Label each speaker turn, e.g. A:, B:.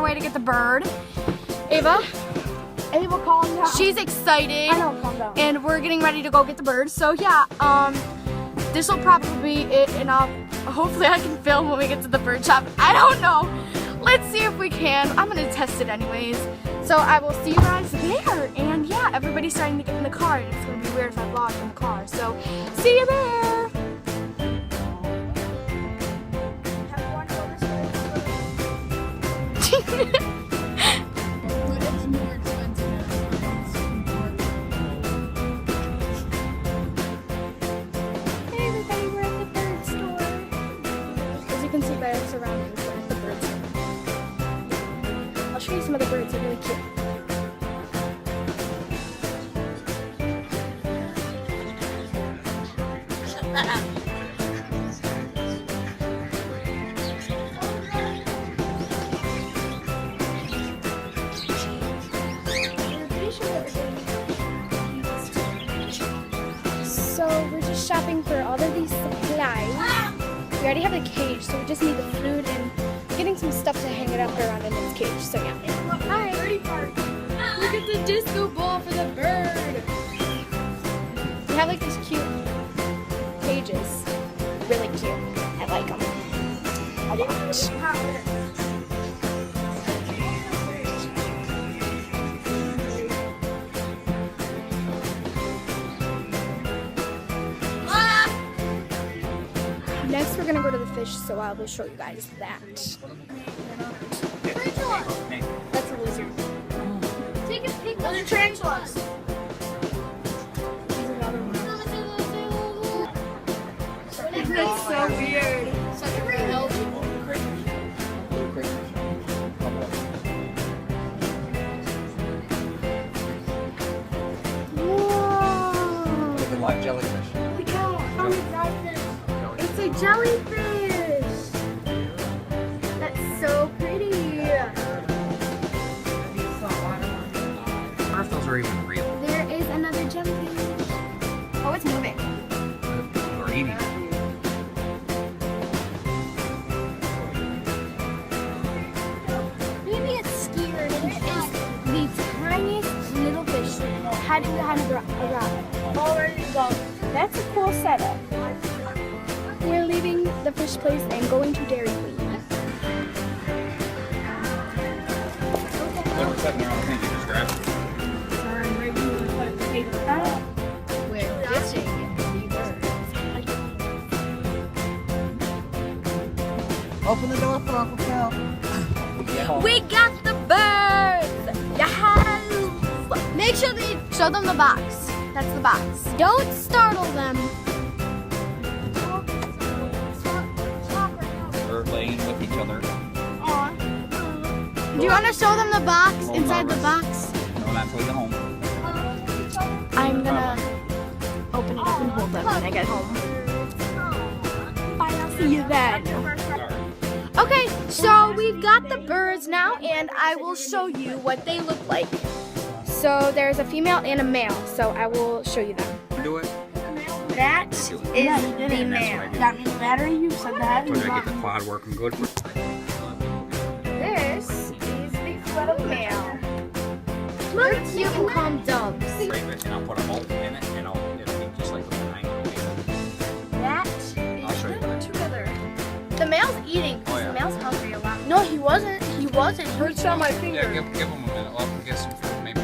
A: way to get the bird. Ava,
B: calm down.
A: she's excited.
B: I know, calm down.
A: And we're getting ready to go get the bird. So yeah, this will probably be it, and hopefully I can film when we get to the bird shop. I don't know. Let's see if we can. I'm gonna test it anyways. So I will see you guys there. And yeah, everybody's starting to get in the car, and it's gonna be weird if I vlog in the car. So see you there. Hey everybody, we're at the bird store. As you can see by our surroundings, we're at the bird store. I'll show you some of the birds, they're really cute. So we're just shopping for all of these supplies. We already have the cage, so we just need the food and getting some stuff to hang it up around in its cage. So yeah. Hi. Look at the disco ball for the bird. We have like these cute cages. Really cute. I like them a lot. Next, we're gonna go to the fish, so I will show you guys that. That's a lizard. Take a peek. Those are tarantulas. These are another one. That's so weird. Such a great help. Whoa!
C: Look at live jellyfish.
A: Look how it's a jellyfish. That's so pretty.
C: I wonder if those are even real.
A: There is another jellyfish. Oh, it's moving.
C: Or eating it.
A: Maybe it's scared. There is the tiniest little fish hiding behind a rock. Already gone. That's a cool setup. We're leaving the fish place and going to Dairy Queen.
C: When we're setting their own thing, you just grab it. Open the door for Uncle Phil.
A: We got the birds! Yes! Make sure they show them the box. That's the box. Don't startle them.
C: They're laying with each other.
A: Do you want to show them the box? Inside the box?
C: No, not till you get home.
A: I'm gonna open it up and hold them when I get home. Bye, I'll see you then. Okay, so we've got the birds now, and I will show you what they look like. So there's a female and a male, so I will show you them.
C: Do it.
A: That is the male.
B: That means battery, you said that.
C: When I get the quad working good.
A: This is the female. They're cute and calm doves.
C: And I'll put a bolt in it, and it'll be just like a behind.
A: That
C: I'll show you what.
A: together. The male's eating.
C: Oh, yeah.
A: The male's hungry a lot.
B: No, he wasn't. He wasn't.
A: Hurts on my
C: Yeah,
A: finger.
C: give them a minute. I'll get some food, maybe.